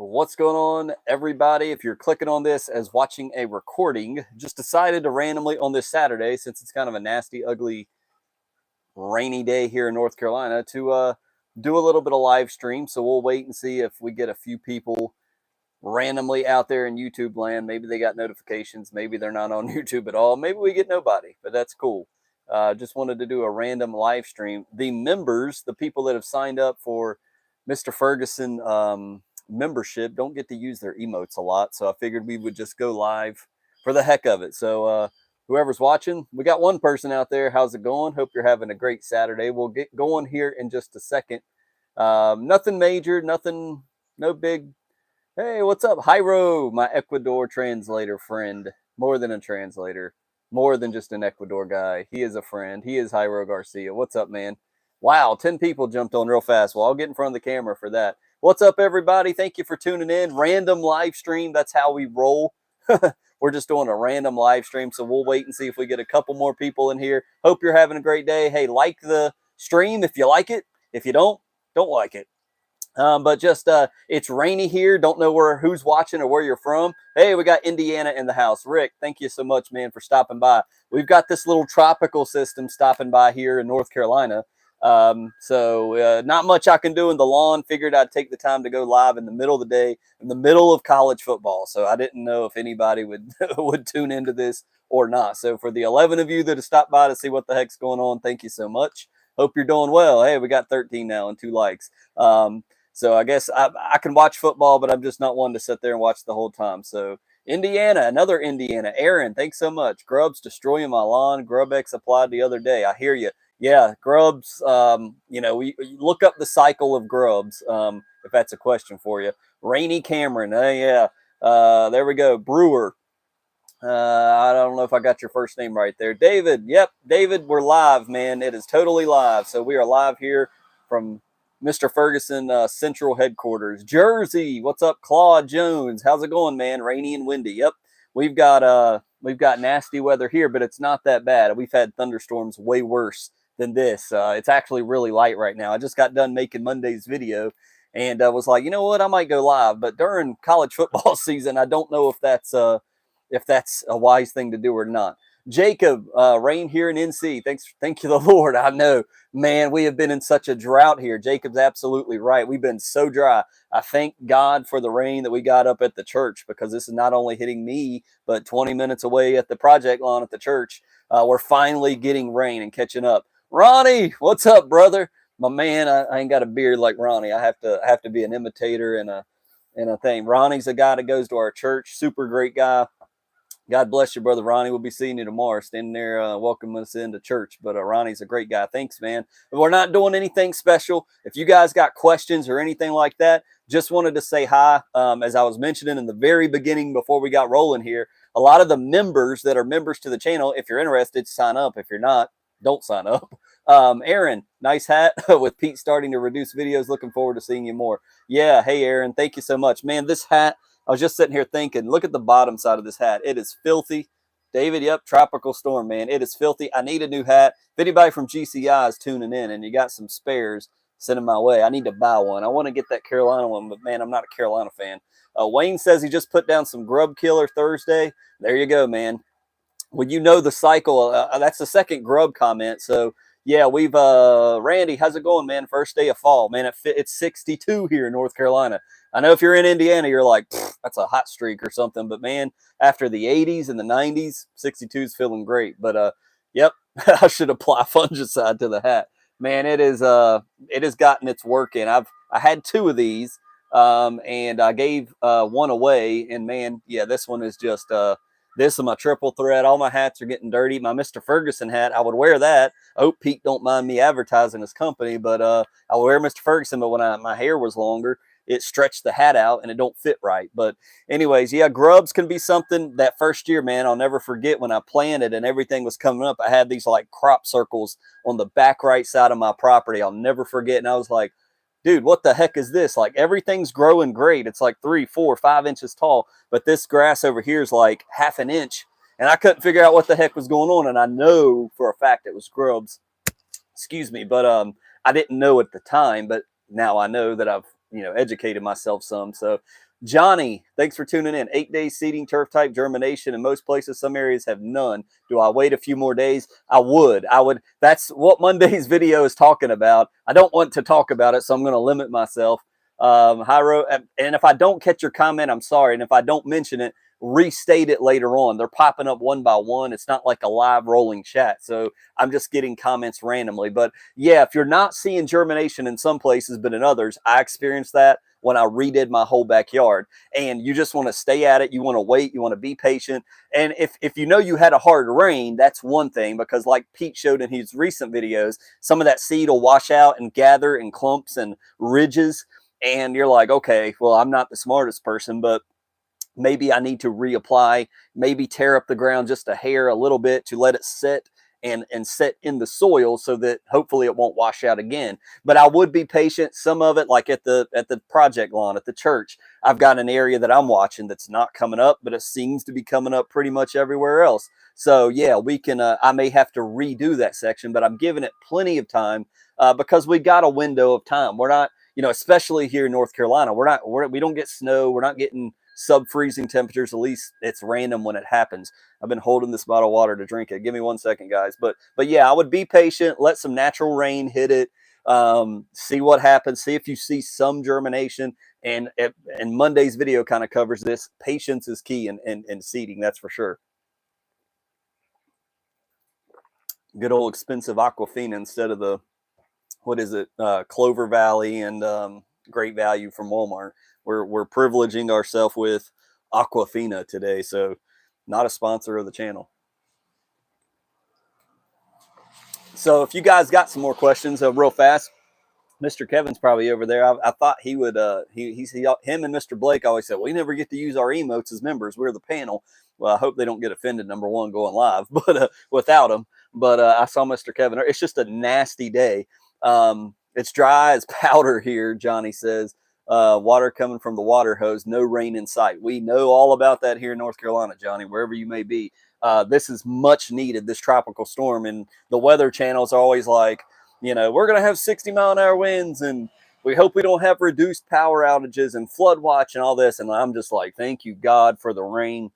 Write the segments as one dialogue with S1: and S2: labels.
S1: What's going on, everybody? If you're clicking on this as watching a recording, just decided to randomly on this Saturday, since it's kind of a nasty, ugly, rainy day here in North Carolina, to do a little bit of live stream. So we'll wait and see if we get a few people randomly out there in YouTube land. Maybe they got notifications. Maybe they're not on YouTube at all. Maybe we get nobody, but that's cool. Just wanted to do a random live stream. The members, the people that have signed up for Mr. Ferguson membership, don't get to use their emotes a lot. So I figured we would just go live for the heck of it. So whoever's watching, we got one person out there. How's it going? Hope you're having a great Saturday. We'll get going here in just a second. Nothing major, nothing, no big. Hey, what's up, Jairo, my Ecuador translator friend. More than a translator, more than just an Ecuador guy. He is a friend. He is Jairo Garcia. What's up, man? Wow, 10 people jumped on real fast. Well, I'll get in front of the camera for that. What's up, everybody? Thank you for tuning in. Random live stream. That's how we roll. We're just doing a random live stream, so we'll wait and see if we get a couple more people in here. Hope you're having a great day. Hey, like the stream if you like it. If you don't like it. But just it's rainy here. Don't know who's watching or where you're from. Hey, we got Indiana in the house. Rick, thank you so much, man, for stopping by. We've got this little tropical system stopping by here in North Carolina. So not much I can do in the lawn. Figured I'd take the time to go live in the middle of the day, in the middle of college football. So I didn't know if anybody would would tune into this or not. So for the 11 of you that have stopped by to see what the heck's going on, thank you so much. Hope you're doing well. Hey, we got 13 now and 2 likes. So I guess I can watch football, but I'm just not one to sit there and watch the whole time. So Indiana, another Indiana. Aaron, thanks so much. Grubs destroying my lawn. GrubX applied the other day. I hear you. Yeah, grubs. We look up the cycle of grubs. If that's a question for you. Rainy Cameron. Yeah. There we go. Brewer. I don't know if I got your first name right there. David. Yep, David, we're live, man. It is totally live. So we are live here from Mr. Ferguson Central Headquarters. Jersey, what's up? Claude Jones, how's it going, man? Rainy and windy. Yep, we've got nasty weather here, but it's not that bad. We've had thunderstorms way worse than this. It's actually really light right now. I just got done making Monday's video, and I was like, you know what? I might go live, but during college football season, I don't know if that's a wise thing to do or not. Jacob, rain here in NC. Thank you, the Lord. I know, man, we have been in such a drought here. Jacob's absolutely right. We've been so dry. I thank God for the rain that we got up at the church, because this is not only hitting me, but 20 minutes away at the project lawn at the church. We're finally getting rain and catching up. Ronnie, what's up, brother? My man, I ain't got a beard like Ronnie. I have to be an imitator and a thing. Ronnie's a guy that goes to our church. Super great guy. God bless you, brother Ronnie. We'll be seeing you tomorrow. Standing there welcoming us into church. But Ronnie's a great guy. Thanks, man. We're not doing anything special. If you guys got questions or anything like that, just wanted to say hi. As I was mentioning in the very beginning before we got rolling here, a lot of the members that are members to the channel, if you're interested, sign up. If you're not, don't sign up. Aaron, nice hat with Pete starting to reduce videos. Looking forward to seeing you more. Yeah. Hey, Aaron. Thank you so much, man. This hat, I was just sitting here thinking, look at the bottom side of this hat. It is filthy. David, yep, tropical storm, man. It is filthy. I need a new hat. If anybody from GCI is tuning in and you got some spares, send them my way. I need to buy one. I want to get that Carolina one, but, man, I'm not a Carolina fan. Wayne says he just put down some grub killer Thursday. There you go, man. When you know the cycle, that's the second grub comment. So, yeah, we've Randy, how's it going, man? First day of fall, man. It's 62 here in North Carolina. I know if you're in Indiana, you're like, that's a hot streak or something. But, man, after the 80s and the 90s, 62 is feeling great. But, yep, I should apply fungicide to the hat. Man, it has gotten its work in. I had 2 of these, and I gave one away. And, man, yeah, this one is just this is my triple threat. All my hats are getting dirty. My Mr. Ferguson hat, I would wear that. I hope Pete don't mind me advertising his company, but I would wear Mr. Ferguson. But when my hair was longer, it stretched the hat out and it don't fit right. But anyways, yeah, grubs can be something. That first year, man, I'll never forget when I planted and everything was coming up. I had these like crop circles on the back right side of my property. I'll never forget. And I was like, dude, what the heck is this? Like, everything's growing great. It's like 3, 4, 5 inches tall, but this grass over here is like half an inch. And I couldn't figure out what the heck was going on. And I know for a fact it was grubs. Excuse me. But I didn't know at the time, but now I know that I've educated myself some. So Johnny, thanks for tuning in. 8 days seeding, turf type, germination. In most places, some areas have none. Do I wait a few more days? I would. That's what Monday's video is talking about. I don't want to talk about it, so I'm going to limit myself. Hyro, and if I don't catch your comment, I'm sorry. And if I don't mention it, restate it later on. They're popping up one by one. It's not like a live rolling chat. So I'm just getting comments randomly. But yeah, if you're not seeing germination in some places, but in others, I experienced that when I redid my whole backyard. And you just want to stay at it. You want to wait. You want to be patient. And if you know you had a hard rain, that's one thing, because like Pete showed in his recent videos, some of that seed will wash out and gather in clumps and ridges. And you're like, okay, well, I'm not the smartest person, but maybe I need to reapply, maybe tear up the ground just a hair a little bit to let it sit and set in the soil so that hopefully it won't wash out again. But I would be patient. Some of it, like at the project lawn at the church, I've got an area that I'm watching that's not coming up, but it seems to be coming up pretty much everywhere else. So yeah, we can, I may have to redo that section, but I'm giving it plenty of time because we got a window of time. We're not, you know, especially here in North Carolina, we don't get snow. We're not getting sub-freezing temperatures. At least it's random when it happens. I've been holding this bottle of water to drink it. Give me 1 second, guys. But yeah, I would be patient. Let some natural rain hit it. See what happens. See if you see some germination. And Monday's video kind of covers this. Patience is key in seeding. That's for sure. Good old expensive Aquafina instead of the, what is it, Clover Valley and Great Value from Walmart. We're privileging ourselves with Aquafina today, so not a sponsor of the channel. So if you guys got some more questions, real fast, Mr. Kevin's probably over there. I thought he would. Him and Mr. Blake always said, we never get to use our emotes as members. We're the panel. Well, I hope they don't get offended, number one, going live, but without them. But I saw Mr. Kevin. It's just a nasty day. It's dry as powder here, Johnny says. Water coming from the water hose, no rain in sight. We know all about that here in North Carolina, Johnny, wherever you may be. This is much needed, this tropical storm. And the weather channels are always like, you know, we're going to have 60-mile-an-hour winds, and we hope we don't have reduced power outages and flood watch and all this. And I'm just like, thank you, God, for the rain.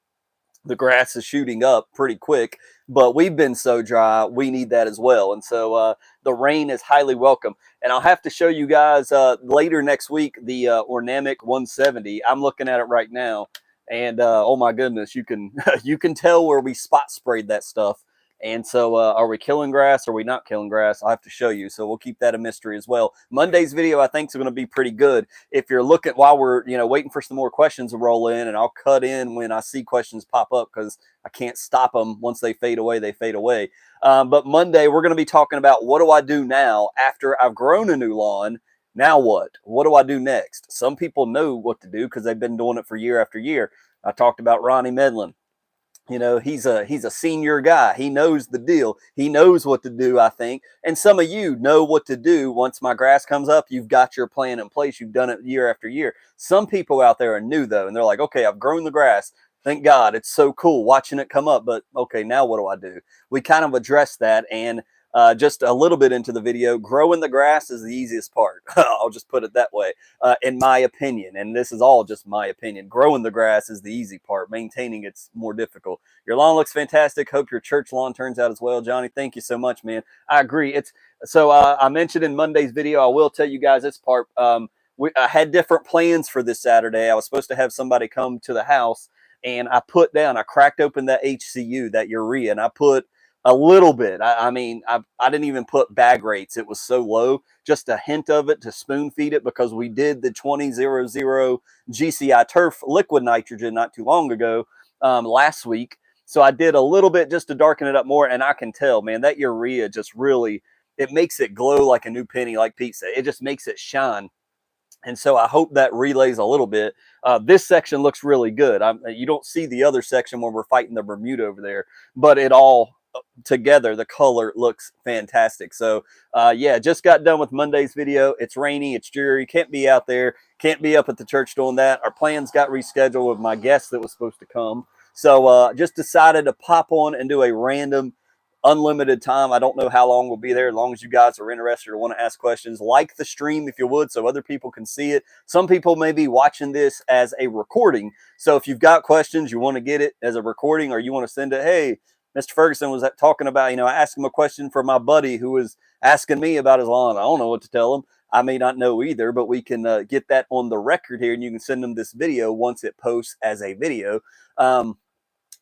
S1: The grass is shooting up pretty quick, but we've been so dry, we need that as well. And so the rain is highly welcome. And I'll have to show you guys later next week the Ornamic 170. I'm looking at it right now, and oh my goodness, you can you can tell where we spot sprayed that stuff. And so are we killing grass? Or are we not killing grass? I'll have to show you. So we'll keep that a mystery as well. Monday's video, I think, is going to be pretty good. If you're looking while we're, you know, waiting for some more questions to roll in, and I'll cut in when I see questions pop up because I can't stop them. Once they fade away, they fade away. But Monday, we're going to be talking about what do I do now after I've grown a new lawn? Now what? What do I do next? Some people know what to do because they've been doing it for year after year. I talked about Ronnie Medlin. You know, he's a senior guy. He knows the deal. He knows what to do, I think. And some of you know what to do. Once my grass comes up, you've got your plan in place. You've done it year after year. Some people out there are new, though, and they're like, okay, I've grown the grass. Thank God. It's so cool watching it come up. But, okay, now what do I do? We kind of addressed that, and just a little bit into the video, growing the grass is the easiest part. I'll just put it that way, in my opinion. And this is all just my opinion. Growing the grass is the easy part. Maintaining it's more difficult. Your lawn looks fantastic. Hope your church lawn turns out as well. Johnny, thank you so much, man. I agree. It's so I mentioned in Monday's video, I will tell you guys this part. I had different plans for this Saturday. I was supposed to have somebody come to the house, and I cracked open that HCU, that urea, and I put a little bit. I mean, I didn't even put bag rates. It was so low, just a hint of it to spoon feed it, because we did the 2000 GCI turf liquid nitrogen not too long ago, last week. So I did a little bit just to darken it up more. And I can tell, man, that urea just really, it makes it glow like a new penny, like Pete said. It just makes it shine. And so I hope that relays a little bit. This section looks really good. You don't see the other section when we're fighting the Bermuda over there, but it all together, the color looks fantastic. So yeah, just got done with Monday's video. It's rainy, it's dreary, can't be out there, can't be up at the church doing that. Our plans got rescheduled with my guest that was supposed to come. So just decided to pop on and do a random unlimited time. I don't know how long we'll be there. As long as you guys are interested or want to ask questions, like the stream if you would, so other people can see it. Some people may be watching this as a recording. So if you've got questions, you want to get it as a recording, or you want to send it, hey, Mr. Ferguson was talking about, I asked him a question for my buddy who was asking me about his lawn. I don't know what to tell him. I may not know either, but we can get that on the record here, and you can send them this video once it posts as a video.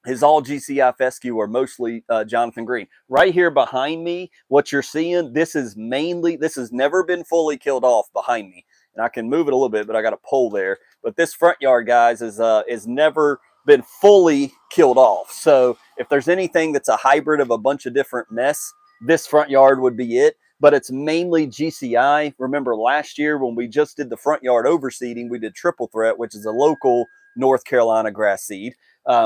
S1: His all GCI fescue are mostly Jonathan Green. Right here behind me, what you're seeing, this has never been fully killed off behind me. And I can move it a little bit, but I got a pole there. But this front yard, guys, is never been fully killed off. So if there's anything that's a hybrid of a bunch of different mess, this front yard would be it. But it's mainly GCI. Remember last year when we just did the front yard overseeding, we did Triple Threat, which is a local North Carolina grass seed.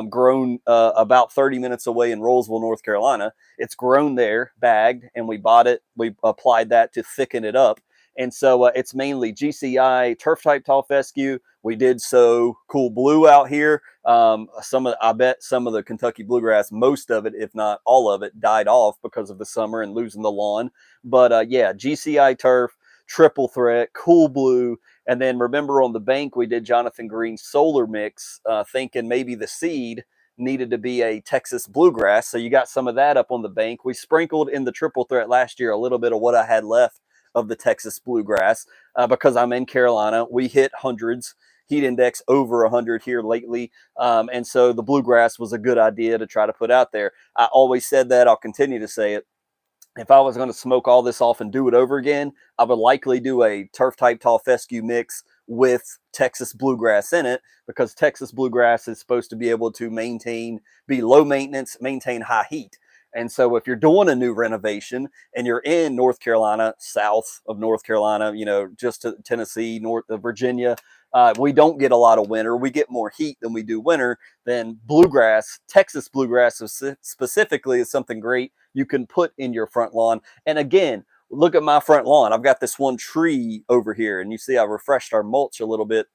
S1: Grown about 30 minutes away in Rollsville, North Carolina. It's grown there, bagged, and we bought it. We applied that to thicken it up. And so it's mainly GCI, turf type tall fescue. We did sow cool blue out here. I bet some of the Kentucky bluegrass, most of it, if not all of it, died off because of the summer and losing the lawn. But yeah, GCI turf, Triple Threat, cool blue. And then remember on the bank, we did Jonathan Green's solar mix, thinking maybe the seed needed to be a Texas bluegrass. So you got some of that up on the bank. We sprinkled in the Triple Threat last year a little bit of what I had left of the Texas bluegrass because I'm in Carolina. We hit hundreds, heat index over 100 here lately. And so the bluegrass was a good idea to try to put out there. I always said that. I'll continue to say it. If I was going to smoke all this off and do it over again, I would likely do a turf type tall fescue mix with Texas bluegrass in it, because Texas bluegrass is supposed to be able to be low maintenance, maintain high heat. And so if you're doing a new renovation and you're in North Carolina, south of North Carolina, just to Tennessee, north of Virginia, we don't get a lot of winter. We get more heat than we do winter. Then bluegrass, Texas bluegrass specifically, is something great you can put in your front lawn. And again, look at my front lawn. I've got this one tree over here, and you see I refreshed our mulch a little bit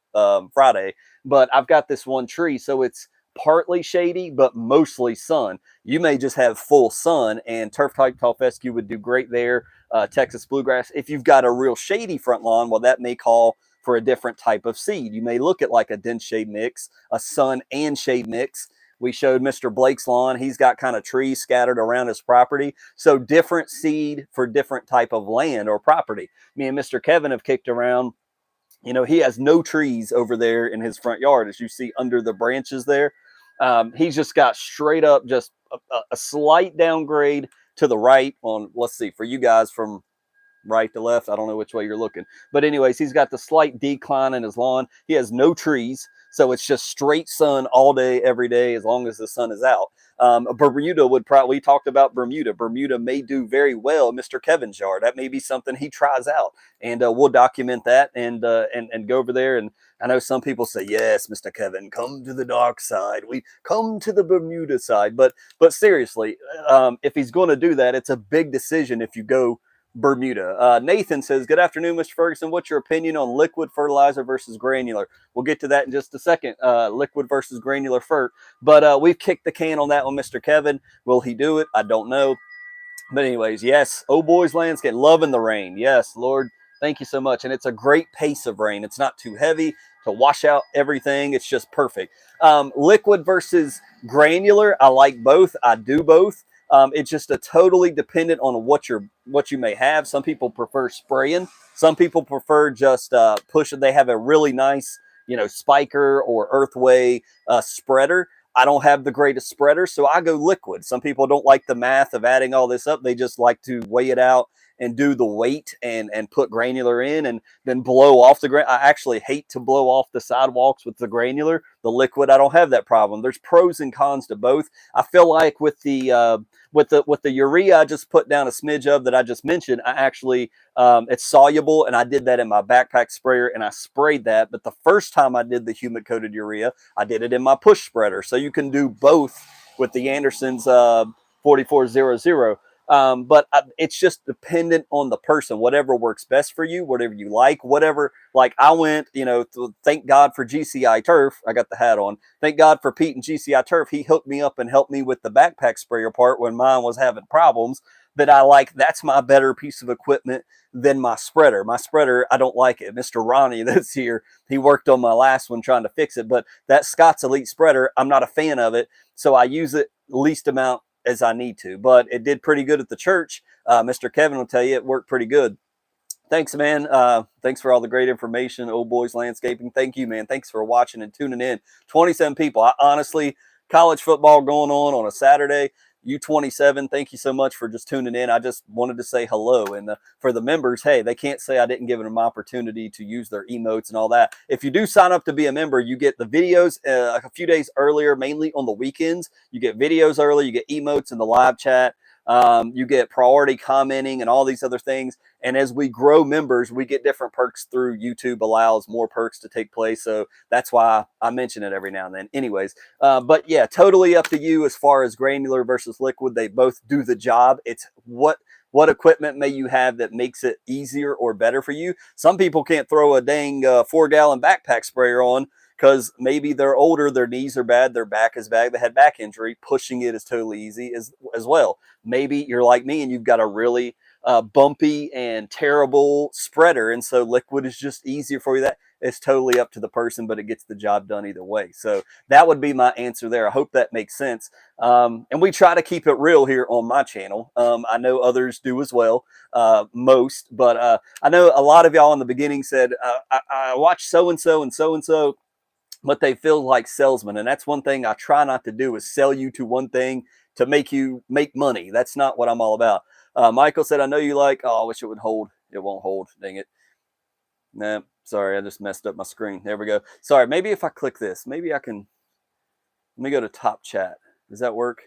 S1: Friday, but I've got this one tree, so it's partly shady, but mostly sun. You may just have full sun, and turf type tall fescue would do great there. Texas bluegrass. If you've got a real shady front lawn, well, that may call for a different type of seed. You may look at like a dense shade mix, a sun and shade mix. We showed Mr. Blake's lawn. He's got kind of trees scattered around his property. So different seed for different type of land or property. Me and Mr. Kevin have kicked around. He has no trees over there in his front yard, as you see under the branches there. He's just got straight up just a slight downgrade to the right on, let's see, for you guys from right to left, I don't know which way you're looking. But anyways, he's got the slight decline in his lawn. He has no trees, so it's just straight sun all day, every day, as long as the sun is out. Bermuda would probably, we talked about Bermuda. Bermuda may do very well in Mr. Kevin's yard. That may be something he tries out, and we'll document that and go over there. And I know some people say, yes, Mr. Kevin, come to the dark side. We come to the Bermuda side. But seriously, if he's going to do that, it's a big decision if you go Bermuda. Nathan says, good afternoon, Mr. Ferguson. What's your opinion on liquid fertilizer versus granular? We'll get to that in just a second, liquid versus granular fert. But we've kicked the can on that one, Mr. Kevin. Will he do it? I don't know. But anyways, yes, Oh Boys Landscape, loving the rain. Yes, Lord, thank you so much. And it's a great pace of rain. It's not too heavy to wash out everything. It's just perfect. Liquid versus granular, I like both. I do both. It's just a totally dependent on what you may have. Some people prefer spraying. Some people prefer just pushing. They have a really nice, spiker or earthway spreader. I don't have the greatest spreader, so I go liquid. Some people don't like the math of adding all this up. They just like to weigh it out and do the weight and put granular in and then blow off the granular. I actually hate to blow off the sidewalks with the granular. The liquid, I don't have that problem. There's pros and cons to both. I feel like with the urea I just put down a smidge of that I just mentioned, I actually it's soluble, and I did that in my backpack sprayer and I sprayed that. But the first time I did the humid coated urea, I did it in my push spreader. So you can do both with the Anderson's 4400. But it's just dependent on the person, whatever works best for you, whatever you like, whatever. Like I went, thank God for GCI Turf. I got the hat on. Thank God for Pete and GCI Turf. He hooked me up and helped me with the backpack sprayer part when mine was having problems. That I like, that's my better piece of equipment than my spreader. My spreader, I don't like it. Mr. Ronnie that's here, he worked on my last one trying to fix it. But that Scott's Elite spreader, I'm not a fan of it. So I use it least amount as I need to. But it did pretty good at the church. Mr. Kevin will tell you it worked pretty good. Thanks, man. Thanks for all the great information. Old Boys Landscaping. Thank you, man. Thanks for watching and tuning in. 27 people. I honestly, college football going on a Saturday. You 27, thank you so much for just tuning in. I just wanted to say hello. And for the members, hey, they can't say I didn't give them an opportunity to use their emotes and all that. If you do sign up to be a member, you get the videos a few days earlier, mainly on the weekends. You get videos early, you get emotes in the live chat. You get priority commenting and all these other things. And as we grow members, we get different perks through YouTube allows more perks to take place. So that's why I mention it every now and then. Anyways, but yeah, totally up to you as far as granular versus liquid. They both do the job. It's what equipment may you have that makes it easier or better for you. Some people can't throw a dang 4-gallon backpack sprayer on because maybe they're older, their knees are bad, their back is bad, they had back injury. Pushing it is totally easy as well. Maybe you're like me and you've got a really bumpy and terrible spreader, and so liquid is just easier for you. That it's totally up to the person, but it gets the job done either way. So that would be my answer there. I hope that makes sense. And we try to keep it real here on my channel. I know others do as well, most, but I know a lot of y'all in the beginning said, I watch so-and-so and so-and-so, but they feel like salesmen. And that's one thing I try not to do, is sell you to one thing to make you make money. That's not what I'm all about. Michael said, I know you like, oh, I wish it would hold. It won't hold. Dang it. Nah, sorry. I just messed up my screen. There we go. Sorry. Maybe if I click this, maybe I can, let me go to top chat. Does that work?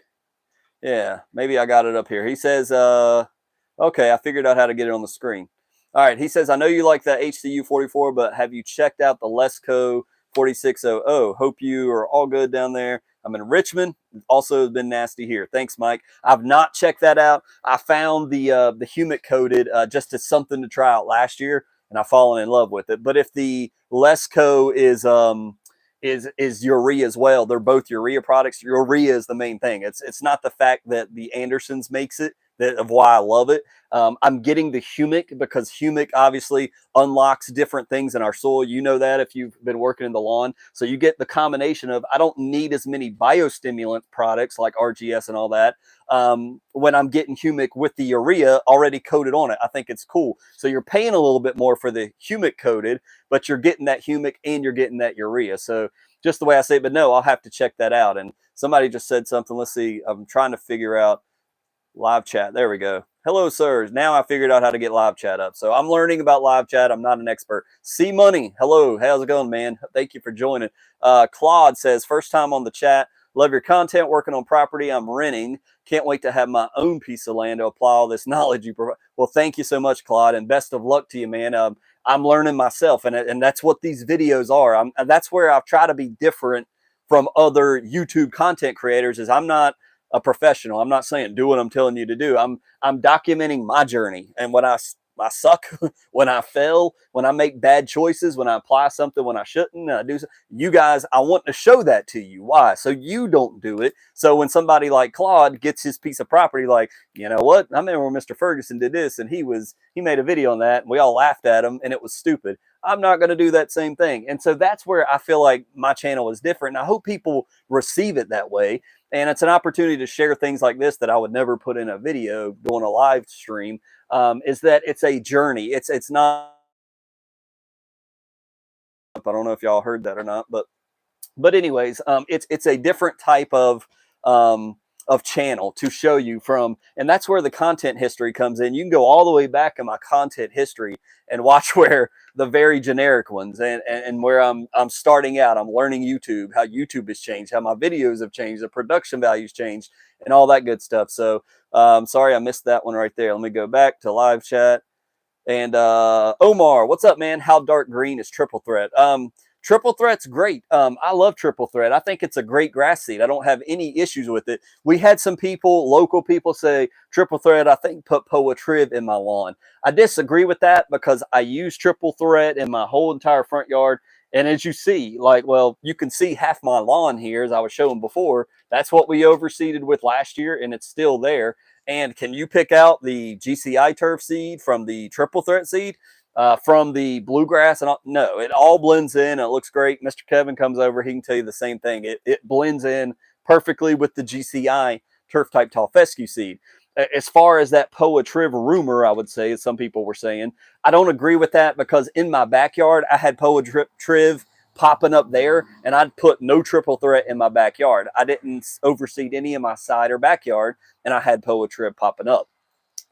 S1: Yeah, maybe I got it up here. He says, okay, I figured out how to get it on the screen. All right. He says, I know you like that HCU 44, but have you checked out the Lesco 4600? Hope you are all good down there. I'm in Richmond. Also been nasty here. Thanks, Mike. I've not checked that out. I found the Humic coated just as something to try out last year, and I've fallen in love with it. But if the Lesco is urea as well, they're both urea products. Urea is the main thing. It's not the fact that the Andersons makes it of why I love it. I'm getting the Humic because Humic obviously unlocks different things in our soil. You know that if you've been working in the lawn. So you get the combination of, I don't need as many biostimulant products like RGS and all that when I'm getting Humic with the urea already coated on it. I think it's cool. So you're paying a little bit more for the Humic coated, but you're getting that Humic and you're getting that urea. So just the way I say it, but no, I'll have to check that out. And somebody just said something. Let's see. I'm trying to figure out live chat. There we go. Hello, sirs. Now I figured out how to get live chat up. So I'm learning about live chat. I'm not an expert. C Money. Hello. How's it going, man? Thank you for joining. Claude says, first time on the chat. Love your content. Working on property I'm renting. Can't wait to have my own piece of land to apply all this knowledge you provide. Well, thank you so much, Claude, and best of luck to you, man. I'm learning myself, and that's what these videos are. That's where I've tried to be different from other YouTube content creators. Is I'm not a professional. I'm not saying do what I'm telling you to do. I'm documenting my journey, and when I suck, when I fail, when I make bad choices, when I apply something when I shouldn't, I do. You guys, I want to show that to you. Why? So you don't do it. So when somebody like Claude gets his piece of property, like, you know what? I remember when Mr. Ferguson did this, and he made a video on that, and we all laughed at him, and it was stupid. I'm not going to do that same thing. And so that's where I feel like my channel is different. And I hope people receive it that way. And it's an opportunity to share things like this that I would never put in a video doing a live stream. Is that it's a journey. It's not. I don't know if y'all heard that or not, but anyways, it's a different type of channel to show you from, and that's where the content history comes in. You can go all the way back in my content history and watch where the very generic ones and where I'm starting out. I'm learning YouTube, how YouTube has changed, how my videos have changed, the production values changed, and all that good stuff. So sorry I missed that one right there. Let me go back to live chat. And Omar, what's up, man? How dark green is triple threat? Triple Threat's great. I love Triple Threat. I think it's a great grass seed. I don't have any issues with it. We had some people, local people, say Triple Threat, I think, put POA Triv in my lawn. I disagree with that because I use Triple Threat in my whole entire front yard. And as you see, like, well, you can see half my lawn here, as I was showing before. That's what we overseeded with last year, and it's still there. And can you pick out the GCI turf seed from the Triple Threat seed? From the bluegrass and all? No, it all blends in. It looks great. Mr. Kevin comes over. He can tell you the same thing. It blends in perfectly with the GCI turf type tall fescue seed. As far as that POA Triv rumor, I would say, as some people were saying, I don't agree with that because in my backyard, I had POA Triv popping up there, and I'd put no Triple Threat in my backyard. I didn't overseed any of my side or backyard, and I had POA Triv popping up.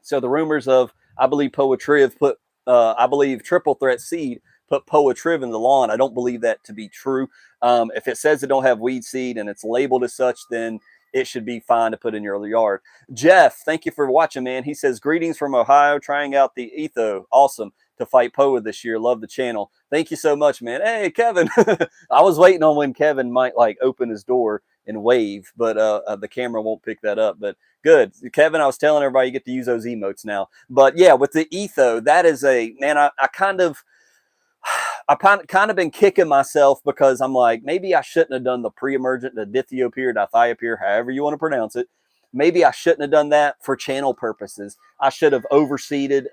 S1: So the rumors of, I believe POA Triv put, I believe Triple Threat seed put POA Triv in the lawn. I don't believe that to be true. If it says it don't have weed seed and it's labeled as such, then it should be fine to put in your yard. Jeff, thank you for watching, man. He says, greetings from Ohio, trying out the Etho. Awesome to fight POA this year. Love the channel. Thank you so much, man. Hey, Kevin. I was waiting on when Kevin might like open his door and wave, but the camera won't pick that up. But good. Kevin, I was telling everybody you get to use those emotes now. But yeah, with the Etho, that is a, man, I've kind of been kicking myself because I'm like, maybe I shouldn't have done the pre-emergent, the dithiopyr, dithiopyr, however you want to pronounce it. Maybe I shouldn't have done that for channel purposes. I should have overseeded,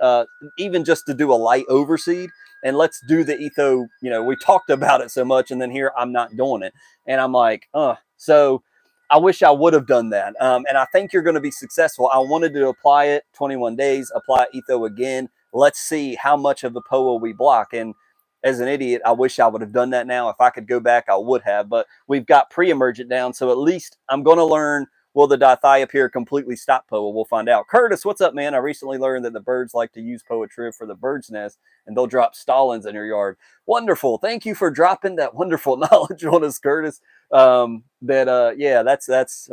S1: even just to do a light overseed. And let's do the Etho. You know, we talked about it so much, and then here I'm not doing it. And I'm like, so I wish I would have done that. And I think you're going to be successful. I wanted to apply it 21 days, apply Etho again. Let's see how much of the POA we block. And as an idiot, I wish I would have done that now. If I could go back, I would have. But we've got pre-emergent down, so at least I'm going to learn, will the dithiopyr completely stop POA? We'll find out. Curtis, what's up, man? I recently learned that the birds like to use POA Triv for the bird's nest, and they'll drop Stalins in your yard. Wonderful. Thank you for dropping that wonderful knowledge on us, Curtis. Yeah, that's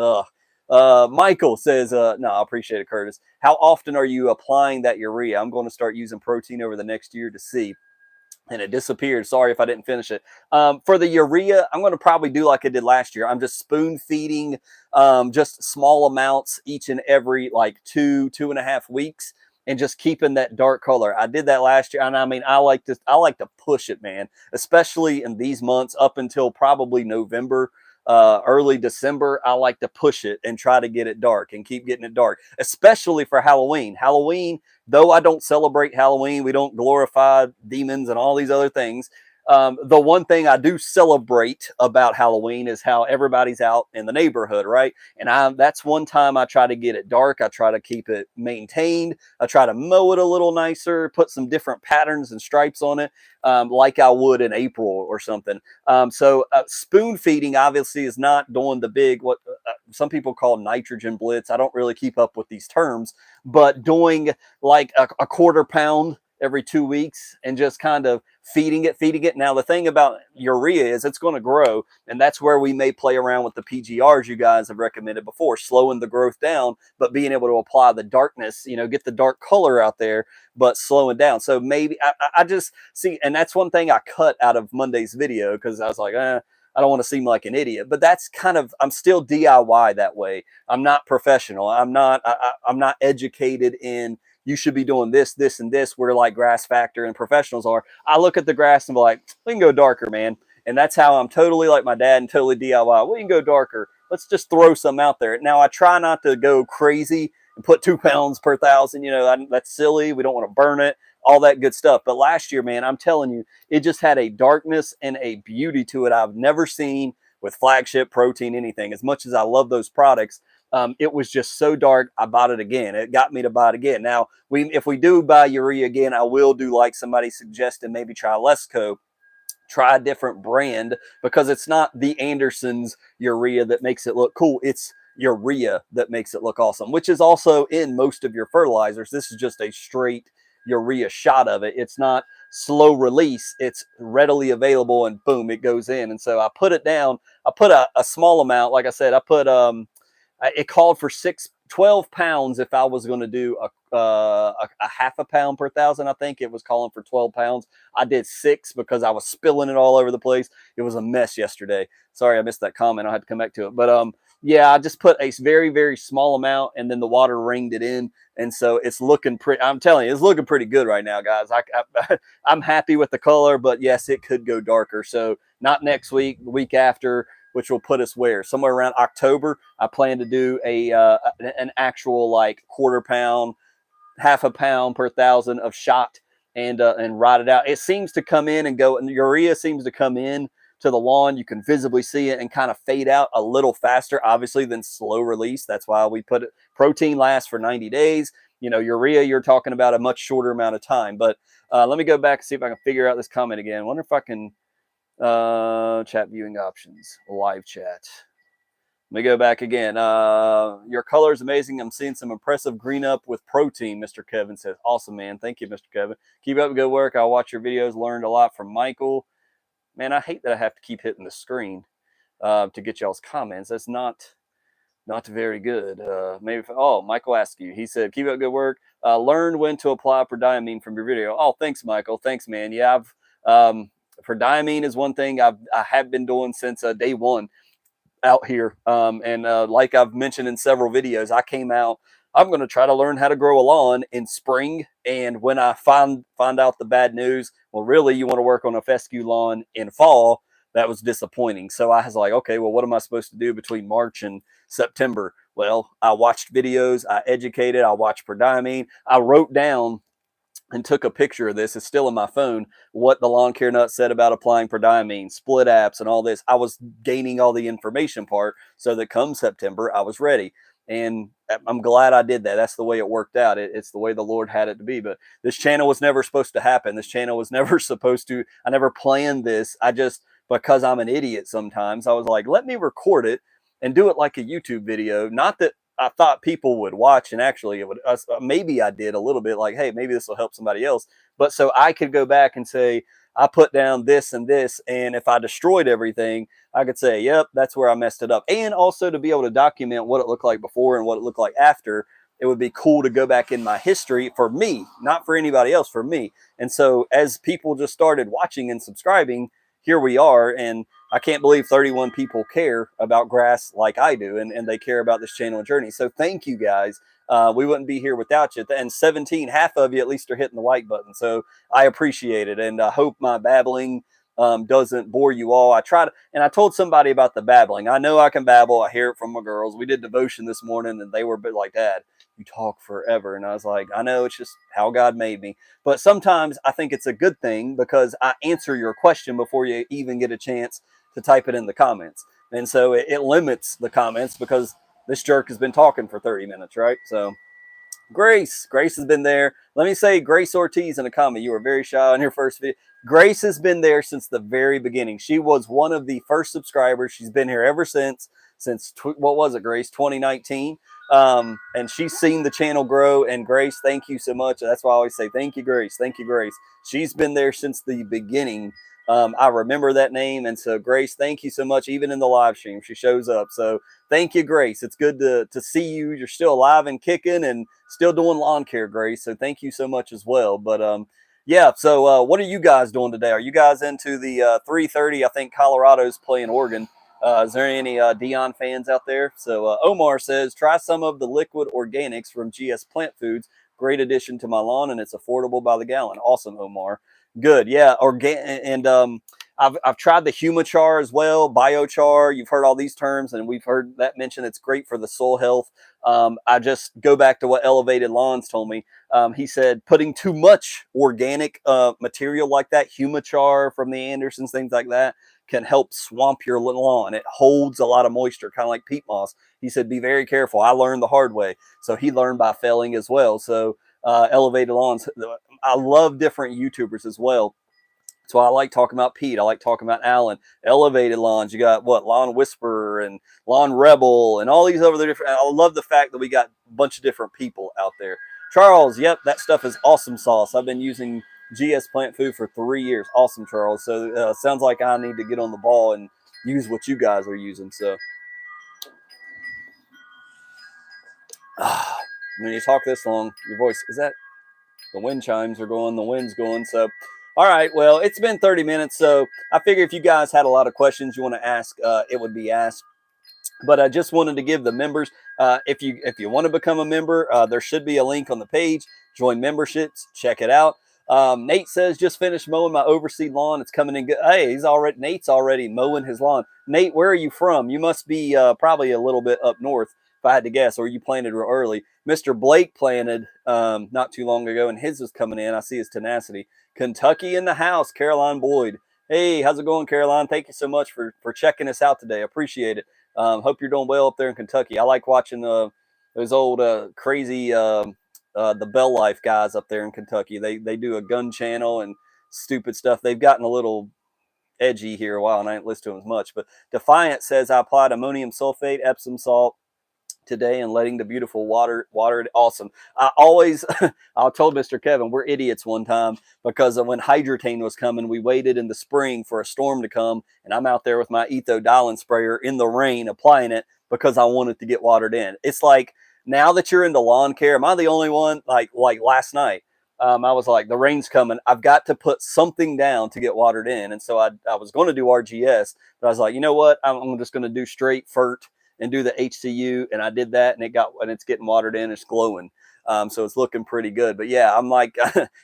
S1: Michael says, no, I appreciate it, Curtis. How often are you applying that urea? I'm going to start using protein over the next year to see. And it disappeared. Sorry if I didn't finish it. For the urea, I'm going to probably do like I did last year. I'm just spoon feeding just small amounts each and every like 2.5 weeks, and just keeping that dark color. I did that last year, and I mean, I like to push it, man, especially in these months up until probably November. Early December, I like to push it and try to get it dark and keep getting it dark, especially for Halloween. Halloween, though I don't celebrate Halloween, we don't glorify demons and all these other things. The one thing I do celebrate about Halloween is how everybody's out in the neighborhood, right? And that's one time I try to get it dark. I try to keep it maintained. I try to mow it a little nicer, put some different patterns and stripes on it, like I would in April or something. So spoon feeding obviously is not doing the big, what some people call nitrogen blitz. I don't really keep up with these terms, but doing like a quarter pound every 2 weeks and just kind of feeding it. Now, the thing about urea is it's going to grow, and that's where we may play around with the PGRs you guys have recommended before, slowing the growth down, but being able to apply the darkness, you know, get the dark color out there, but slowing down. So maybe I just see, and that's one thing I cut out of Monday's video because I was like, I don't want to seem like an idiot, but that's kind of, I'm still DIY that way. I'm not professional. I'm not educated in, you should be doing this, this, and this, where like Grass Factor and professionals are. I look at the grass and be like, we can go darker, man. And that's how I'm totally like my dad and totally DIY. We can go darker. Let's just throw some out there. Now, I try not to go crazy and put 2 pounds per thousand. You know, that's silly. We don't want to burn it, all that good stuff. But last year, man, I'm telling you, it just had a darkness and a beauty to it I've never seen with Flagship, Protein, anything. As much as I love those products, it was just so dark, I bought it again. It got me to buy it again. Now, if we do buy urea again, I will do like somebody suggested, maybe try Lesco, try a different brand, because it's not the Anderson's urea that makes it look cool. It's urea that makes it look awesome, which is also in most of your fertilizers. This is just a straight urea shot of it. It's not slow release. It's readily available, and boom, it goes in. And so I put it down. I put a small amount. Like I said, I put it called for 6 12 pounds if I was going to do a half a pound per thousand. I think it was calling for 12 pounds. I did 6 because I was spilling it all over the place. It was a mess yesterday. Sorry, I missed that comment. I had to come back to it. But yeah, I just put a very, very small amount, and then the water ringed it in. And so it's looking pretty, I'm telling you, it's looking pretty good right now, guys. I'm happy with the color, but yes, it could go darker. So not next week, the week after, which will put us where? Somewhere around October. I plan to do an actual like quarter pound, half a pound per thousand of shot and ride it out. It seems to come in and go, and urea seems to come in to the lawn. You can visibly see it and kind of fade out a little faster, obviously, than slow release. That's why we put it. Protein lasts for 90 days. You know, urea, you're talking about a much shorter amount of time. But let me go back and see if I can figure out this comment again. I wonder if I can chat viewing options, live chat. Let me go back again. Your color is amazing. I'm seeing some impressive green up with protein, Mr. Kevin says. Awesome, man. Thank you, Mr. Kevin. Keep up the good work. I'll watch your videos. Learned a lot from Michael. Man, I hate that I have to keep hitting the screen to get y'all's comments. That's not very good. Maybe Michael Askew. He said, keep up good work. Learned when to apply prodiamine from your video. Oh, thanks, Michael. Thanks, man. Yeah, prodiamine is one thing I have been doing since day one out here. And like I've mentioned in several videos, I came out, I'm going to try to learn how to grow a lawn in spring. And when I find out the bad news, well, really, you want to work on a fescue lawn in fall, that was disappointing. So I was like, okay, well, what am I supposed to do between March and September? Well, I watched videos, I educated, I watched prodiamine, I wrote down and took a picture of this. It's still in my phone, what the Lawn Care Nut said about applying prodiamine, split apps, and all this. I was gaining all the information part so that come September, I was ready. And I'm glad I did that. That's the way it worked out. It's the way the Lord had it to be. But this channel was never supposed to happen. This channel was never supposed to, I never planned this. I just, because I'm an idiot sometimes, I was like, let me record it and do it like a YouTube video. Not that I thought people would watch, and actually it would, maybe I did a little bit like, hey, maybe this will help somebody else. But so I could go back and say, I put down this and this, and if I destroyed everything, I could say, yep, that's where I messed it up. And also to be able to document what it looked like before and what it looked like after. It would be cool to go back in my history for me, not for anybody else, for me. And so as people just started watching and subscribing, here we are. And I can't believe 31 people care about grass like I do, and they care about this channel and journey. So thank you guys. We wouldn't be here without you. And 17, half of you at least are hitting the like button. So I appreciate it. And I hope my babbling doesn't bore you all. I tried, and I told somebody about the babbling. I know I can babble. I hear it from my girls. We did devotion this morning, and they were a bit like, Dad, you talk forever. And I was like, I know, it's just how God made me. But sometimes I think it's a good thing because I answer your question before you even get a chance to type it in the comments. And so it limits the comments because this jerk has been talking for 30 minutes, right? So Grace has been there. Let me say Grace Ortiz in a comment. You were very shy on your first video. Grace has been there since the very beginning. She was one of the first subscribers. She's been here ever since what was it, Grace? 2019. And she's seen the channel grow. And Grace, thank you so much. That's why I always say thank you, Grace. Thank you, Grace. She's been there since the beginning. I remember that name. And so Grace, thank you so much. Even in the live stream, she shows up. So thank you, Grace. It's good to see you. You're still alive and kicking and still doing lawn care, Grace. So thank you so much as well. But yeah, so what are you guys doing today? Are you guys into the 3:30? I think Colorado's playing Oregon. Is there any Dion fans out there? So Omar says, try some of the liquid organics from GS Plant Foods. Great addition to my lawn, and it's affordable by the gallon. Awesome, Omar. Good. Yeah, and I've tried the Humichar as well, biochar. You've heard all these terms, and we've heard that mentioned. It's great for the soil health. I just go back to what Elevated Lawns told me. He said putting too much organic material like that, Humichar from the Andersons, things like that, can help swamp your lawn. It holds a lot of moisture, kind of like peat moss. He said, be very careful. I learned the hard way. So he learned by failing as well. So Elevated Lawns, I love different YouTubers as well. So I like talking about Pete. I like talking about Alan. Elevated Lawns. You got what? Lawn Whisperer and Lawn Rebel and all these other different. I love the fact that we got a bunch of different people out there. Charles, yep, that stuff is awesome sauce. I've been using GS Plant Food for 3 years. Awesome, Charles. So sounds like I need to get on the ball and use what you guys are using. So When you talk this long, your voice, is that the wind chimes are going, the wind's going. So, all right, well, it's been 30 minutes. So I figure if you guys had a lot of questions you want to ask, it would be asked. But I just wanted to give the members, if you want to become a member, there should be a link on the page. Join memberships, check it out. Nate says, just finished mowing my overseed lawn. It's coming in good. Hey, Nate's already mowing his lawn. Nate, where are you from? You must be probably a little bit up north, if I had to guess, or you planted real early. Mr. Blake planted not too long ago, and his is coming in. I see his tenacity. Kentucky in the house, Caroline Boyd. Hey, how's it going, Caroline? Thank you so much for checking us out today. Appreciate it. Hope you're doing well up there in Kentucky. I like watching those old crazy the Bell Life guys up there in Kentucky. They do a gun channel and stupid stuff. They've gotten a little edgy here a while, and I ain't listened to them as much. But Defiant says, I applied ammonium sulfate, Epsom salt today and letting the beautiful water it. Awesome. I always I told Mr. Kevin we're idiots one time because when Hydrotane was coming, we waited in the spring for a storm to come, and I'm out there with my Ethodylin sprayer in the rain applying it because I wanted to get watered in. It's like, now that you're into lawn care, am I the only one? Like last night, I was like, the rain's coming, I've got to put something down to get watered in. And so I was going to do RGS, but I was like, you know what, I'm just going to do straight FERT and do the HCU, and I did that, and it's getting watered in. It's glowing, so it's looking pretty good. But yeah, I'm like,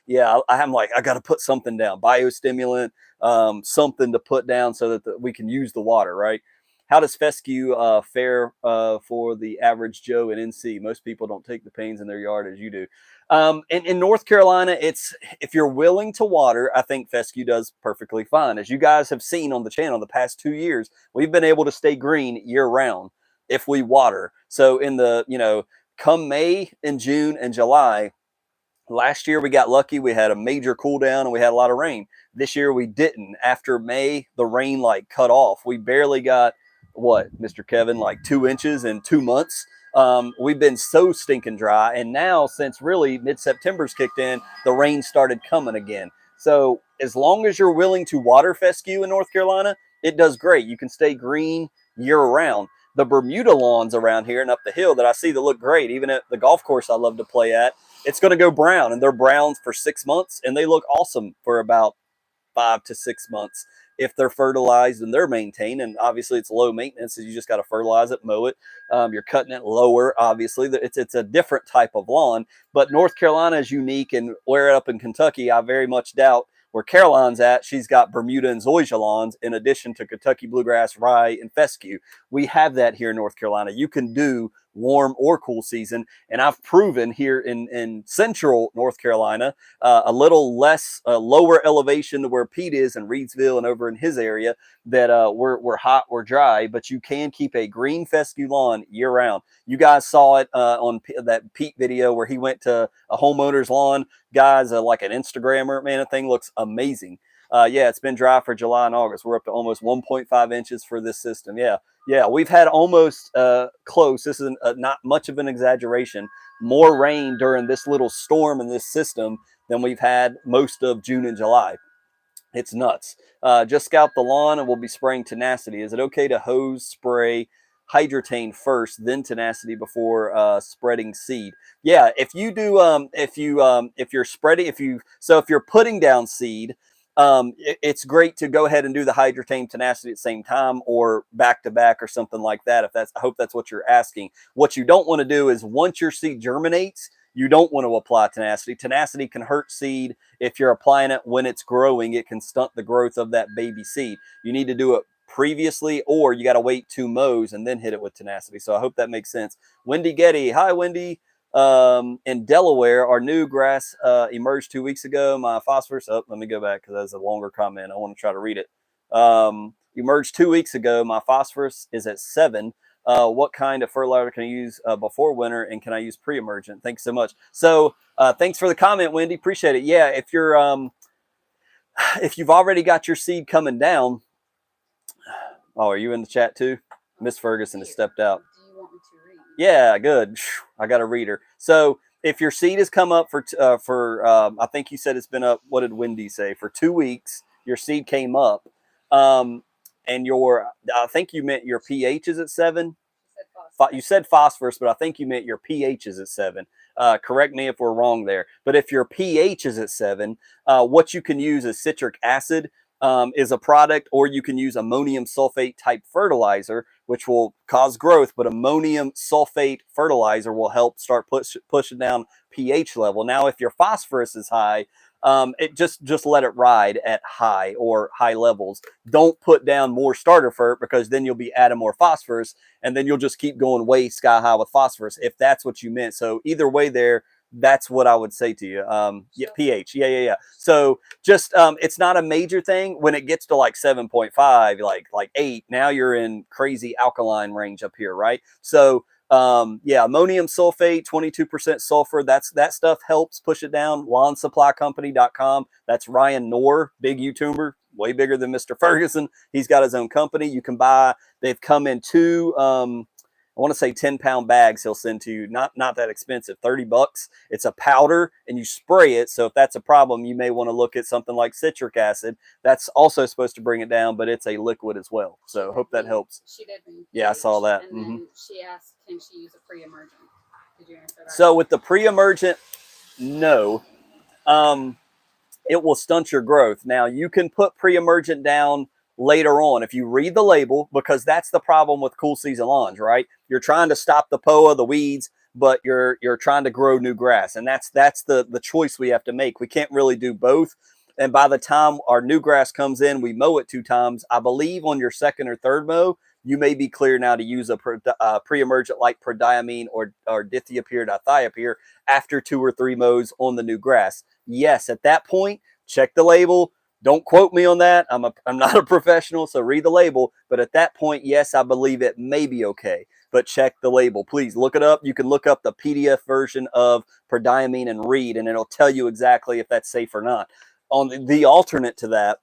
S1: yeah, I'm like, I got to put something down, biostimulant, something to put down so that we can use the water, right? How does fescue fare for the average Joe in NC? Most people don't take the pains in their yard as you do. In North Carolina, if you're willing to water, I think fescue does perfectly fine. As you guys have seen on the channel the past 2 years, we've been able to stay green year round if we water. So in the, come May and June and July, last year we got lucky. We had a major cool down and we had a lot of rain. This year we didn't. After May, the rain like cut off. We barely got, what, Mr. Kevin, like 2 inches in 2 months. We've been so stinking dry. And now since really mid-September's kicked in, the rain started coming again. So as long as you're willing to water fescue in North Carolina, it does great. You can stay green year round. The Bermuda lawns around here and up the hill that I see that look great, even at the golf course I love to play at, it's going to go brown, and they're brown for 6 months, and they look awesome for about 5 to 6 months if they're fertilized and they're maintained. And obviously it's low maintenance, so you just got to fertilize it, mow it. You're cutting it lower, obviously. It's a different type of lawn, but North Carolina is unique, and where up in Kentucky, I very much doubt where Caroline's at. She's got Bermuda and zoysia lawns in addition to Kentucky bluegrass, rye, and fescue. We have that here in North Carolina. You can do warm or cool season, and I've proven here in central North Carolina, a little less lower elevation to where Pete is in Reidsville and over in his area, that we're hot or dry, but you can keep a green fescue lawn year round. You guys saw it on that Pete video where he went to a homeowner's lawn. Guys, like an Instagrammer, man, the thing looks amazing. Yeah, it's been dry for July and August. We're up to almost 1.5 inches for this system. Yeah, we've had almost close. This is not much of an exaggeration. More rain during this little storm in this system than we've had most of June and July. It's nuts. Just scalp the lawn and we'll be spraying Tenacity. Is it okay to hose spray Hydrotane first, then Tenacity before spreading seed? Yeah, if you do, if you're spreading, if you're putting down seed, it's great to go ahead and do the Hydrotane Tenacity at the same time or back to back or something like that. I hope that's what you're asking. What you don't want to do is once your seed germinates, you don't want to apply Tenacity. Tenacity can hurt seed. If you're applying it when it's growing, it can stunt the growth of that baby seed. You need to do it previously, or you got to wait 2 mows and then hit it with Tenacity. So I hope that makes sense. Wendy Getty. Hi, Wendy. In Delaware, our new grass emerged 2 weeks ago. My phosphorus, let me go back because that's a longer comment. I want to try to read it. Emerged 2 weeks ago. My phosphorus is at 7. What kind of fertilizer can I use before winter, and can I use pre-emergent? Thanks so much. So thanks for the comment, Wendy. Appreciate it. Yeah, if you've already got your seed coming down. Oh, are you in the chat too? Miss Ferguson has stepped out.
S2: Do you want me to read?
S1: Yeah, good. I got a reader. So if your seed has come up for I think you said it's been up, what did Wendy say? For 2 weeks, your seed came up. And I think you meant your pH is at 7.
S2: She said phosphorus.
S1: you said phosphorus, but I think you meant your pH is at 7. Correct me if we're wrong there. But if your pH is at 7, what you can use is citric acid is a product, or you can use ammonium sulfate type fertilizer, which will cause growth, but ammonium sulfate fertilizer will help start pushing down pH level. Now, if your phosphorus is high, it just let it ride at high or high levels. Don't put down more starter fert, because then you'll be adding more phosphorus, and then you'll just keep going way sky high with phosphorus, if that's what you meant. So either way there, that's what I would say to you. Yeah, pH. Yeah. So just it's not a major thing. When it gets to like 7.5, like 8, now you're in crazy alkaline range up here, right? So yeah, ammonium sulfate, 22% sulfur. That stuff helps push it down. LawnSupplyCompany.com. That's Ryan Knorr, big YouTuber, way bigger than Mr. Ferguson. He's got his own company. You can buy. They've come in 2. I want to say 10-pound bags he'll send to you. Not that expensive, $30. It's a powder and you spray it. So if that's a problem, you may want to look at something like citric acid. That's also supposed to bring it down, but it's a liquid as well. So hope that helps.
S2: She did.
S1: Yeah, I saw that.
S2: And then she asked, can she use a pre-emergent? Did you answer that?
S1: So with the pre-emergent, no. It will stunt your growth. Now, you can put pre-emergent down later on if you read the label, because that's the problem with cool season lawns, right? You're trying to stop the POA, the weeds, but you're trying to grow new grass, and that's the choice we have to make. We can't really do both. And by the time our new grass comes in, we mow it 2 times. I believe on your second or third mow, you may be clear now to use a pre-emergent like prodiamine or dithiapyr, dithiapyr after 2 or 3 mows on the new grass. Yes, at that point, check the label. Don't quote me on that. I'm not a professional, so read the label. But at that point, yes, I believe it may be okay. But check the label. Please look it up. You can look up the PDF version of prodiamine and read, and it'll tell you exactly if that's safe or not. On the alternate to that,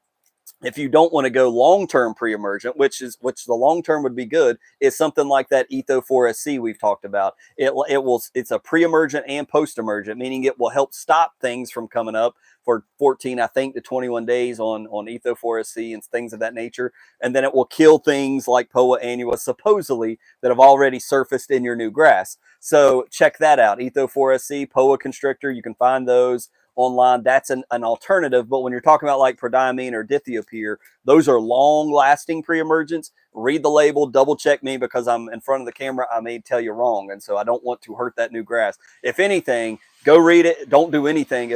S1: if you don't want to go long-term pre-emergent, which the long-term would be good, is something like that Etho4 SC we've talked about. It's a pre-emergent and post-emergent, meaning it will help stop things from coming up for 14, I think, to 21 days on Etho4 SC and things of that nature. And then it will kill things like POA annua, supposedly, that have already surfaced in your new grass. So check that out. Etho4 SC, POA constrictor, you can find those online. That's an alternative. But when you're talking about like prodiamine or dithiapyr, those are long-lasting pre-emergents. Read the label, double check me, because I'm in front of the camera. I may tell you wrong, and so I don't want to hurt that new grass. If anything, go read it. Don't do anything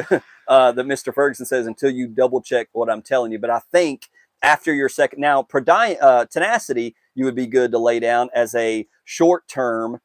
S1: that Mr. Ferguson says until you double check what I'm telling you. But I think after your second, now tenacity, you would be good to lay down as a short-term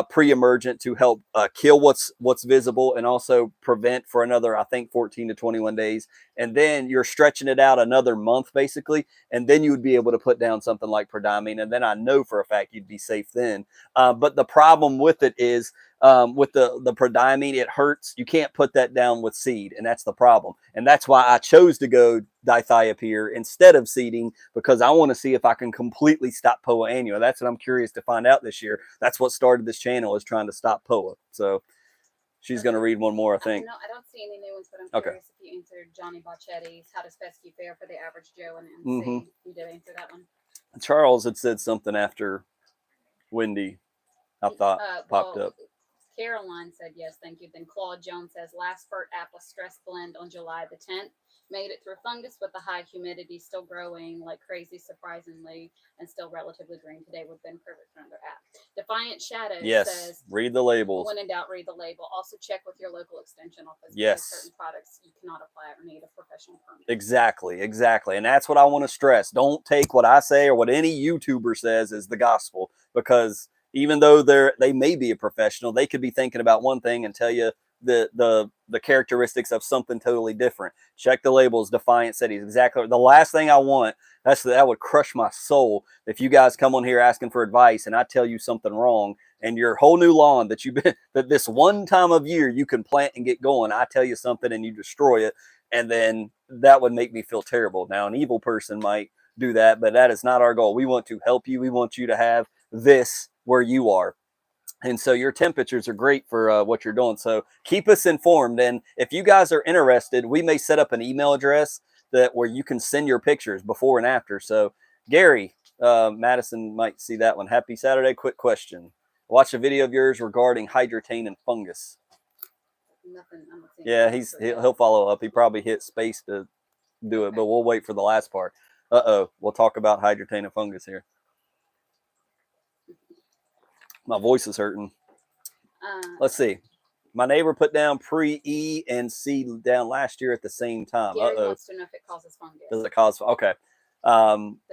S1: pre-emergent to help kill what's visible, and also prevent for another, I think, 14 to 21 days. And then you're stretching it out another month, basically. And then you would be able to put down something like prodiamine. And then I know for a fact you'd be safe then. But the problem with it is, with the prodiamine, it hurts. You can't put that down with seed, and that's the problem. And that's why I chose to go dithiapyr instead of seeding, because I want to see if I can completely stop POA annua. That's what I'm curious to find out this year. That's what started this channel, is trying to stop POA. So she's going to read one more, I think.
S2: No, I don't see any new ones, but I'm curious if you answered Johnny Bocchetti's How Does Fescue Fare for the Average Joe and MC. You did answer that one.
S1: Charles had said something after Wendy, I thought, popped up.
S2: Caroline said yes, thank you. Then Claude Jones says last Fert Apple Stress Blend on July the 10th. Made it through fungus with the high humidity, still growing like crazy, surprisingly, and still relatively green. Today would have been perfect for another app. Defiant Shadows says,
S1: read the labels.
S2: When in doubt, read the label. Also check with your local extension office.
S1: Yes.
S2: Certain products you cannot apply or need a professional permit.
S1: Exactly. And that's what I want to stress. Don't take what I say or what any YouTuber says as the gospel, because even though they may be a professional, they could be thinking about one thing and tell you the characteristics of something totally different. Check the labels. Defiant said he's exactly the last thing I want. That would crush my soul if you guys come on here asking for advice and I tell you something wrong, and your whole new lawn that that this one time of year you can plant and get going, I tell you something and you destroy it, and then that would make me feel terrible. Now, an evil person might do that, but that is not our goal. We want to help you. We want you to have this where you are. And so your temperatures are great for what you're doing. So keep us informed. And if you guys are interested, we may set up an email address where you can send your pictures before and after. So Gary, Madison might see that one. Happy Saturday. Quick question. Watch a video of yours regarding hydrotane and fungus.
S2: Nothing. I'm not seeing
S1: Yeah,
S2: anything.
S1: he'll follow up. He probably hit space to do it, but we'll wait for the last part. We'll talk about hydrotane and fungus here. My voice is hurting. Let's see. My neighbor put down pre-E and C down last year at the same time.
S2: Gary wants to know if it causes fungus.
S1: Does it cause? Okay.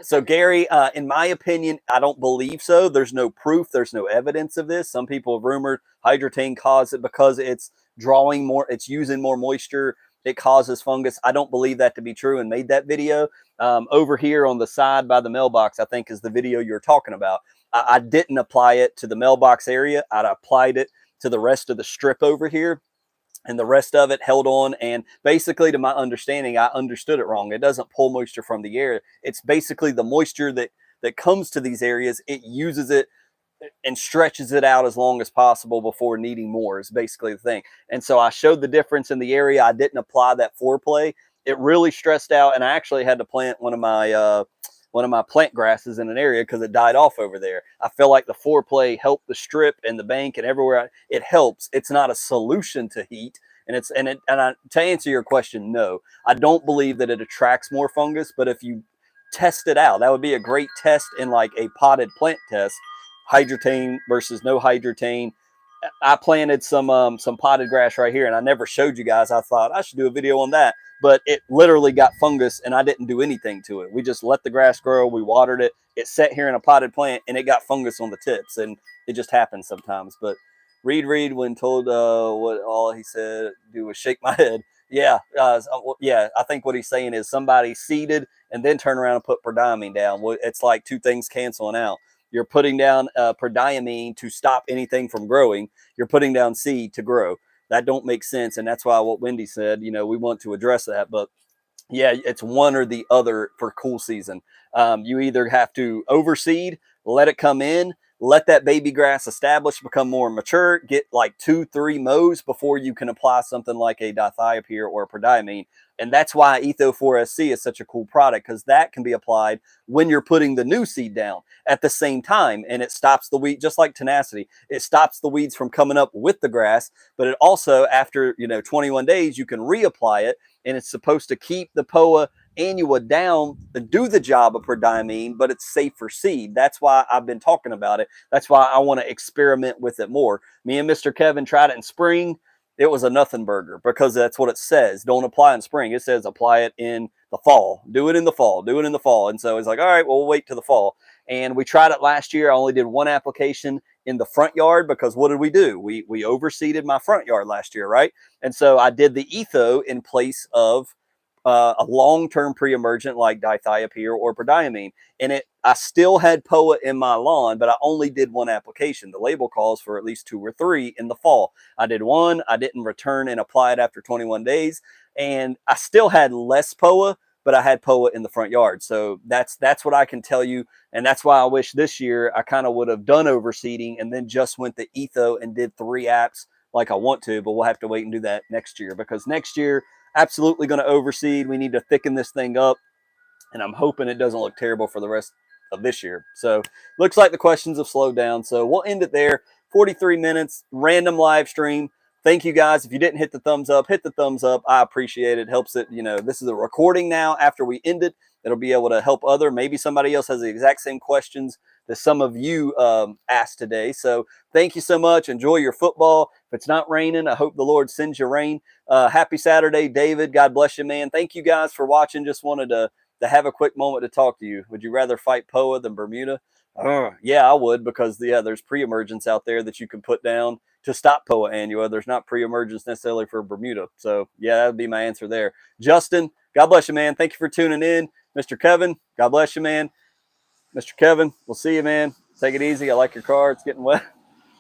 S1: So Gary, in my opinion, I don't believe so. There's no proof. There's no evidence of this. Some people have rumored hydrotane caused it because it's drawing more, it's using more moisture. It causes fungus. I don't believe that to be true and made that video. Over here on the side by the mailbox, I think is the video you're talking about. I didn't apply it to the mailbox area. I applied it to the rest of the strip over here. And the rest of it held on. And basically, to my understanding, I understood it wrong. It doesn't pull moisture from the air. It's basically the moisture that comes to these areas. It uses it and stretches it out as long as possible before needing more is basically the thing. And so I showed the difference in the area. I didn't apply that foreplay. It really stressed out. And I actually had to plant one of my plant grasses in an area because it died off over there. I feel like the foreplay helped the strip and the bank and everywhere. It helps. It's not a solution to heat. To answer your question, no, I don't believe that it attracts more fungus, but if you test it out, that would be a great test in like a potted plant test, hydrotane versus no hydrotane. I planted some potted grass right here, and I never showed you guys. I thought I should do a video on that, but it literally got fungus, and I didn't do anything to it. We just let the grass grow. We watered it. It sat here in a potted plant, and it got fungus on the tips, and it just happens sometimes. But Reed, when told what all he said do was shake my head. Yeah, I think what he's saying is somebody seeded and then turn around and put prodiamine down. It's like two things canceling out. You're putting down prodiamine to stop anything from growing. You're putting down seed to grow. That don't make sense, and that's why what Wendy said, we want to address that. But yeah, it's one or the other for cool season. You either have to overseed, let it come in, let that baby grass establish, become more mature, get like 2-3 mows before you can apply something like a dithiopyr or a prodiamine. And that's why Etho4SC is such a cool product, because that can be applied when you're putting the new seed down at the same time. And it stops the weed, just like Tenacity. It stops the weeds from coming up with the grass, but it also, after 21 days, you can reapply it. And it's supposed to keep the Poa annua down to do the job of prodiamine, but it's safe for seed. That's why I've been talking about it. That's why I want to experiment with it more. Me and Mr. Kevin tried it in spring. It was a nothing burger, because that's what it says. Don't apply in spring. It says apply it in the fall. Do it in the fall. Do it in the fall. And so it's like, all right, well, we'll wait to the fall. And we tried it last year. I only did one application in the front yard, because what did we do? We overseeded my front yard last year, right? And so I did the Etho in place of a long-term pre-emergent like dithiopyr or prodiamine. And I still had Poa in my lawn, but I only did one application. The label calls for at least 2 or 3 in the fall. I did one. I didn't return and apply it after 21 days. And I still had less Poa, but I had Poa in the front yard. So that's what I can tell you. And that's why I wish this year I kind of would have done overseeding and then just went to Etho and did 3 apps like I want to, but we'll have to wait and do that next year, because next year, absolutely going to overseed. We need to thicken this thing up, and I'm hoping it doesn't look terrible for the rest of this year. So looks like the questions have slowed down. So we'll end it there. 43 minutes, random live stream. Thank you guys. If you didn't hit the thumbs up, hit the thumbs up. I appreciate it. It helps it. This is a recording now after we end it. It'll be able to help maybe somebody else has the exact same questions that some of you asked today. So thank you so much. Enjoy your football. If it's not raining, I hope the Lord sends you rain. Happy Saturday, David. God bless you, man. Thank you guys for watching. Just wanted to have a quick moment to talk to you. Would you rather fight Poa than Bermuda? Yeah, I would, because there's pre-emergence out there that you can put down to stop Poa annua. There's not pre-emergence necessarily for Bermuda. So yeah, that would be my answer there. Justin, God bless you, man. Thank you for tuning in. Mr. Kevin, God bless you, man. Mr. Kevin, we'll see you, man. Take it easy. I like your car. It's getting wet.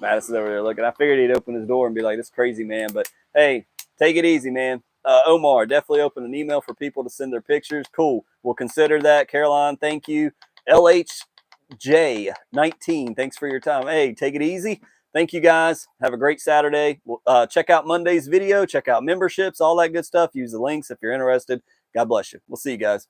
S1: Madison's over there looking. I figured he'd open his door and be like, this crazy man. But hey, take it easy, man. Omar, definitely open an email for people to send their pictures. Cool. We'll consider that. Caroline, thank you. LHJ19, thanks for your time. Hey, take it easy. Thank you, guys. Have a great Saturday. Check out Monday's video. Check out memberships, all that good stuff. Use the links if you're interested. God bless you. We'll see you guys.